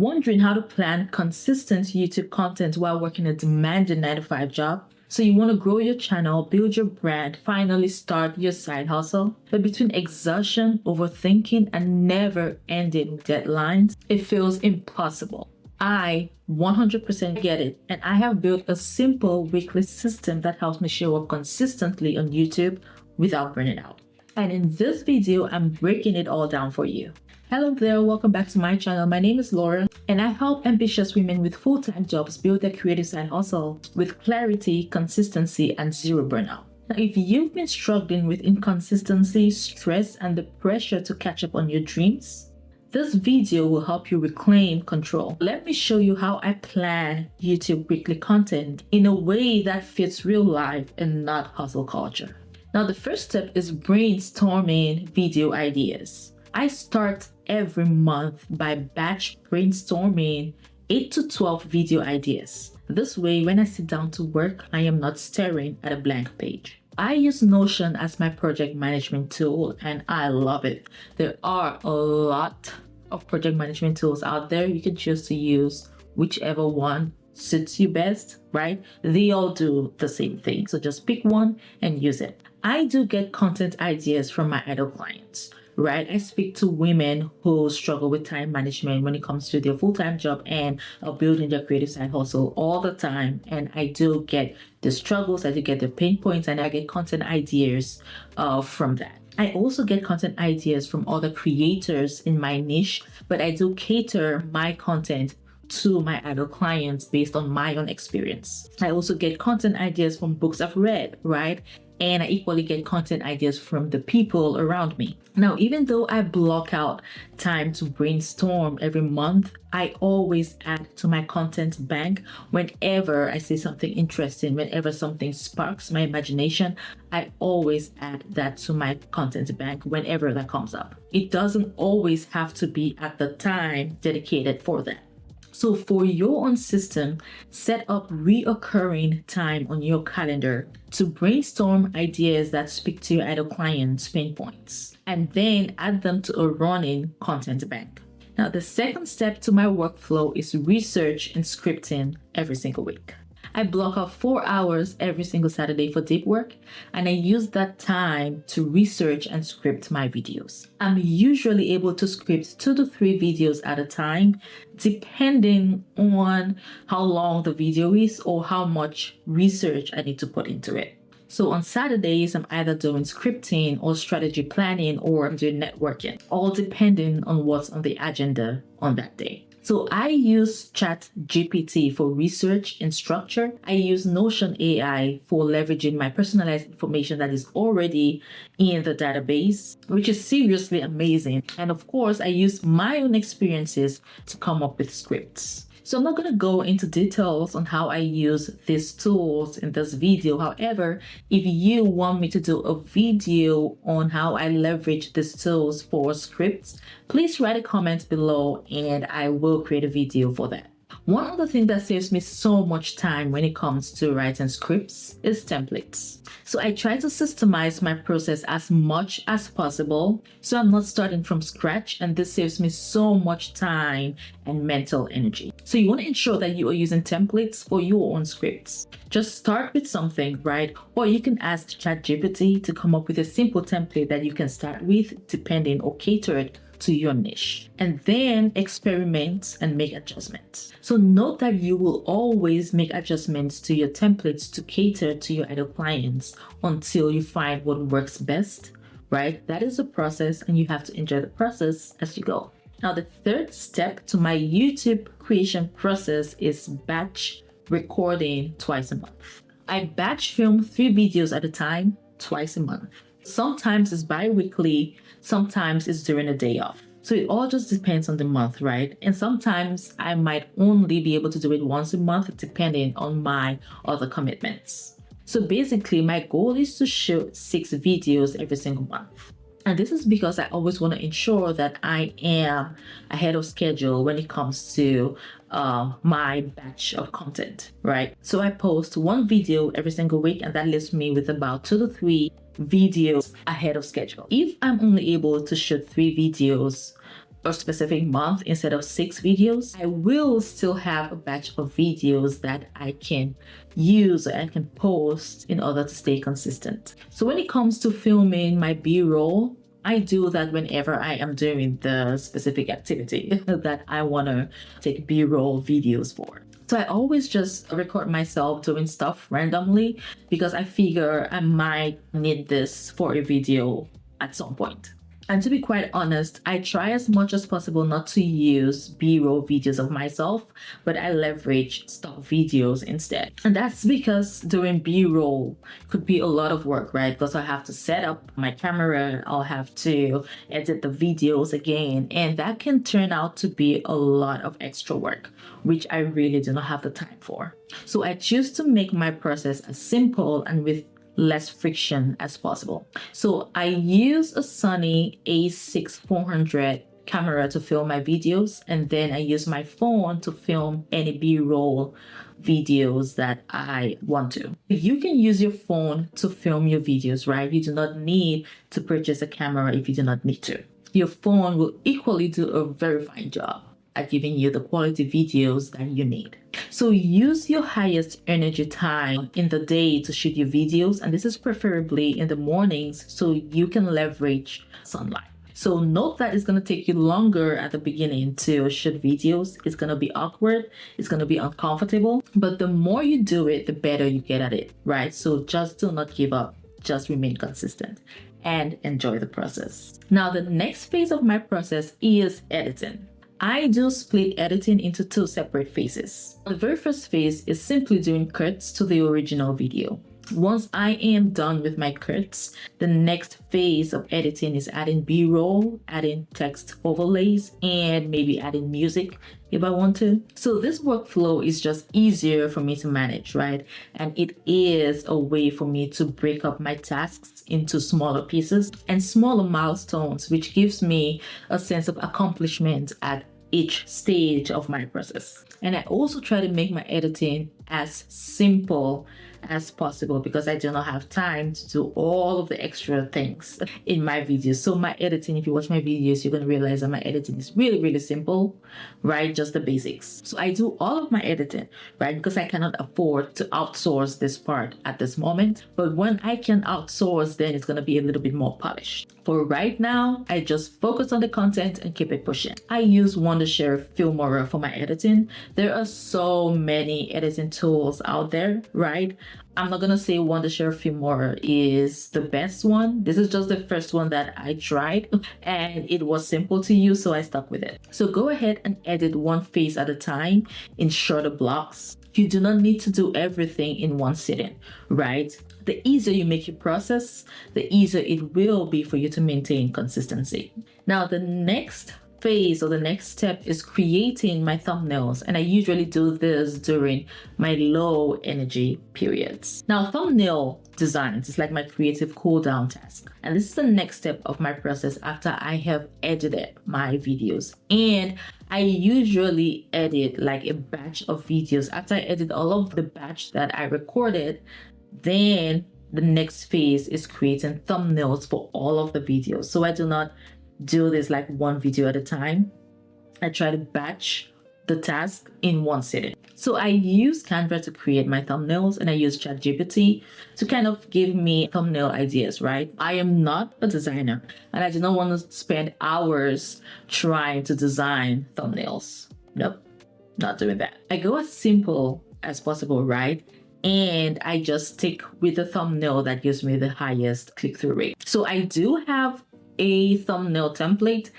Wondering how to plan consistent YouTube content while working a demanding 9-to-5 job? So you want to grow your channel, build your brand, finally start your side hustle? But between exhaustion, overthinking, and never-ending deadlines, it feels impossible. I 100% get it, and I have built a simple weekly system that helps me show up consistently on YouTube without burning out. And in this video, I'm breaking it all down for you. Hello there, welcome back to my channel. My name is Laura, and I help ambitious women with full-time jobs build their creative side hustle with clarity, consistency, and zero burnout. Now, if you've been struggling with inconsistency, stress, and the pressure to catch up on your dreams, this video will help you reclaim control. Let me show you how I plan YouTube weekly content in a way that fits real life and not hustle culture. Now, the first step is brainstorming video ideas. I start every month by batch brainstorming 8 to 12 video ideas. This way, when I sit down to work, I am not staring at a blank page. I use Notion as my project management tool, and I love it. There are a lot of project management tools out there. You can choose to use whichever one suits you best, right? They all do the same thing. So just pick one and use it. I do get content ideas from my idol clients. Right? I speak to women who struggle with time management when it comes to their full-time job and building their creative side hustle all the time. And I do get the struggles, I do get the pain points, and I get content ideas from that. I also get content ideas from other creators in my niche, but I do cater my content to my idol clients based on my own experience. I also get content ideas from books I've read, right? And I equally get content ideas from the people around me. Now, even though I block out time to brainstorm every month, I always add to my content bank whenever I see something interesting, whenever something sparks my imagination, I always add that to my content bank whenever that comes up. It doesn't always have to be at the time dedicated for that. So for your own system, set up reoccurring time on your calendar to brainstorm ideas that speak to your idol clients' pain points, and then add them to a running content bank. Now, the second step to my workflow is research and scripting every single week. I block out 4 hours every single Saturday for deep work, and I use that time to research and script my videos. I'm usually able to script 2 to 3 videos at a time, depending on how long the video is or how much research I need to put into it. So on Saturdays, I'm either doing scripting or strategy planning, or I'm doing networking, all depending on what's on the agenda on that day. So I use ChatGPT for research and structure. I use Notion AI for leveraging my personalized information that is already in the database, which is seriously amazing. And of course, I use my own experiences to come up with scripts. So I'm not going to go into details on how I use these tools in this video. However, if you want me to do a video on how I leverage these tools for scripts, please write a comment below and I will create a video for that. One other thing that saves me so much time when it comes to writing scripts is templates. So I try to systemize my process as much as possible, so I'm not starting from scratch, and this saves me so much time and mental energy. So you want to ensure that you are using templates for your own scripts. Just start with something, right? Or you can ask ChatGPT to come up with a simple template that you can start with, depending or catered to your niche, and then experiment and make adjustments. So note that you will always make adjustments to your templates to cater to your idol clients until you find what works best, right? That is a process, and you have to enjoy the process as you go. Now, the third step to my YouTube creation process is batch recording twice a month. I batch film 3 videos at a time, twice a month. Sometimes it's bi-weekly, sometimes it's during a day off. So it all just depends on the month, right? And sometimes I might only be able to do it once a month, depending on my other commitments. So basically, my goal is to shoot 6 videos every single month. And this is because I always want to ensure that I am ahead of schedule when it comes to my batch of content, right? So I post 1 video every single week, and that leaves me with about 2 to 3 videos ahead of schedule. If I'm only able to shoot 3 videos a specific month instead of 6 videos, I will still have a batch of videos that I can use and can post in order to stay consistent. So when it comes to filming my B-roll, I do that whenever I am doing the specific activity that I want to take B-roll videos for. So I always just record myself doing stuff randomly because I figure I might need this for a video at some point. And to be quite honest, I try as much as possible not to use B-roll videos of myself, but I leverage stock videos instead. And that's because doing B-roll could be a lot of work, right? Because I have to set up my camera, I'll have to edit the videos again, and that can turn out to be a lot of extra work, which I really do not have the time for. So I choose to make my process as simple and with less friction as possible. So I use a Sony a6400 camera to film my videos, and then I use my phone to film any B-roll videos that I want to. You can use your phone to film your videos, right? You do not need to purchase a camera if you do not need to. Your phone will equally do a very fine job at giving you the quality videos that you need. So use your highest energy time in the day to shoot your videos, and this is preferably in the mornings so you can leverage sunlight. So note that it's going to take you longer at the beginning to shoot videos. It's going to be awkward, it's going to be uncomfortable, but the more you do it, the better you get at it, right? So just do not give up, just remain consistent and enjoy the process. Now, the next phase of my process is editing. I do split editing into 2 separate phases. The very first phase is simply doing cuts to the original video. Once I am done with my cuts, the next phase of editing is adding B-roll, adding text overlays, and maybe adding music if I want to. So this workflow is just easier for me to manage, right? And it is a way for me to break up my tasks into smaller pieces and smaller milestones, which gives me a sense of accomplishment at each stage of my process. And I also try to make my editing as simple as possible because I do not have time to do all of the extra things in my videos. So my editing, if you watch my videos, you're going to realize that my editing is really, really simple, right? Just the basics. So I do all of my editing, right? Because I cannot afford to outsource this part at this moment. But when I can outsource, then it's going to be a little bit more polished. For right now, I just focus on the content and keep it pushing. I use Wondershare Filmora for my editing. There are so many editing tools out there, right? I'm not gonna say Wondershare Filmora is the best one. This is just the first one that I tried and it was simple to use, so I stuck with it. So go ahead and edit one face at a time in shorter blocks. You do not need to do everything in one sitting, right? The easier you make your process, the easier it will be for you to maintain consistency. Now, the next phase or the next step is creating my thumbnails, and I usually do this during my low energy periods. Now, thumbnail designs is like my creative cool down task, and this is the next step of my process after I have edited my videos. And I usually edit like a batch of videos. After I edit all of the batch that I recorded, then the next phase is creating thumbnails for all of the videos. So I do not do this like one video at a time. I try to batch the task in one sitting. So I use Canva to create my thumbnails, and I use ChatGPT to kind of give me thumbnail ideas, right? I am not a designer, and I do not want to spend hours trying to design thumbnails. Nope, not doing that. I go as simple as possible, right? And I just stick with the thumbnail that gives me the highest click-through rate. So I do have a thumbnail template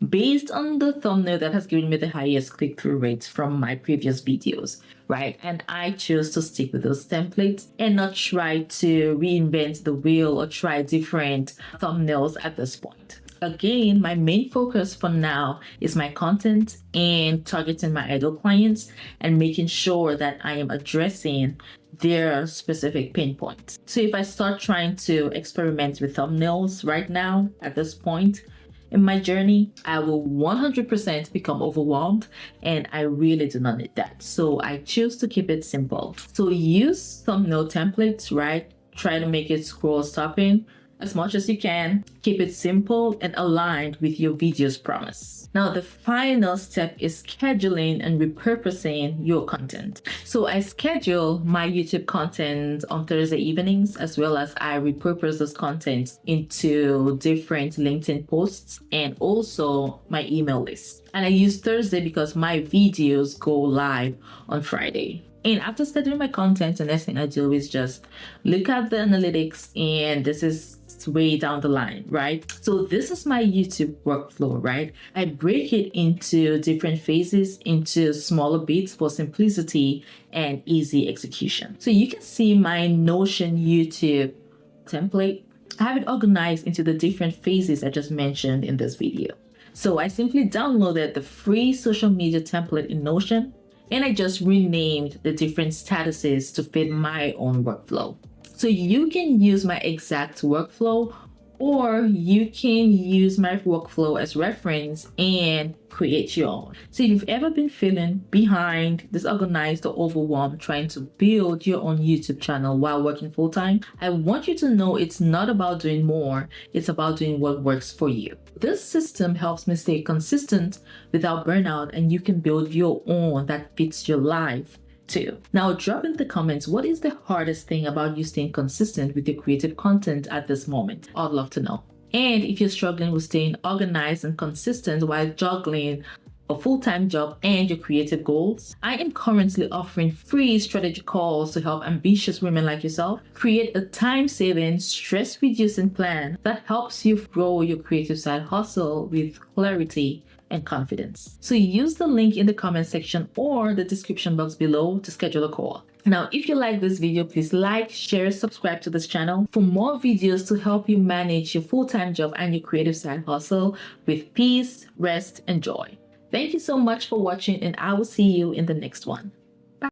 based on the thumbnail that has given me the highest click-through rates from my previous videos, right? And I choose to stick with those templates and not try to reinvent the wheel or try different thumbnails at this point. Again, my main focus for now is my content and targeting my ideal clients and making sure that I am addressing their specific pain points. So if I start trying to experiment with thumbnails right now at this point in my journey, I will 100% become overwhelmed, and I really do not need that. So I choose to keep it simple. So use thumbnail templates, right? Try to make it scroll stopping as much as you can. Keep it simple and aligned with your video's promise. Now, the final step is scheduling and repurposing your content. So I schedule my YouTube content on Thursday evenings, as well as I repurpose those contents into different LinkedIn posts and also my email list. And I use Thursday because my videos go live on Friday. And after scheduling my content, the next thing I do is just look at the analytics, and this is way down the line, right? So this is my YouTube workflow, right? I break it into different phases, into smaller bits for simplicity and easy execution. So you can see my Notion YouTube template. I have it organized into the different phases I just mentioned in this video. So I simply downloaded the free social media template in Notion, and I just renamed the different statuses to fit my own workflow. So you can use my exact workflow, or you can use my workflow as reference and create your own. So if you've ever been feeling behind, disorganized, or overwhelmed trying to build your own YouTube channel while working full-time, I want you to know it's not about doing more, it's about doing what works for you. This system helps me stay consistent without burnout, and you can build your own that fits your life too. Now, drop in the comments, what is the hardest thing about you staying consistent with your creative content at this moment? I'd love to know. And if you're struggling with staying organized and consistent while juggling a full-time job and your creative goals, I am currently offering free strategy calls to help ambitious women like yourself create a time-saving, stress-reducing plan that helps you grow your creative side hustle with clarity and confidence. So use the link in the comment section or the description box below to schedule a call. Now, if you like this video, please like, share, subscribe to this channel for more videos to help you manage your full-time job and your creative side hustle with peace, rest, and joy. Thank you so much for watching, and I will see you in the next one.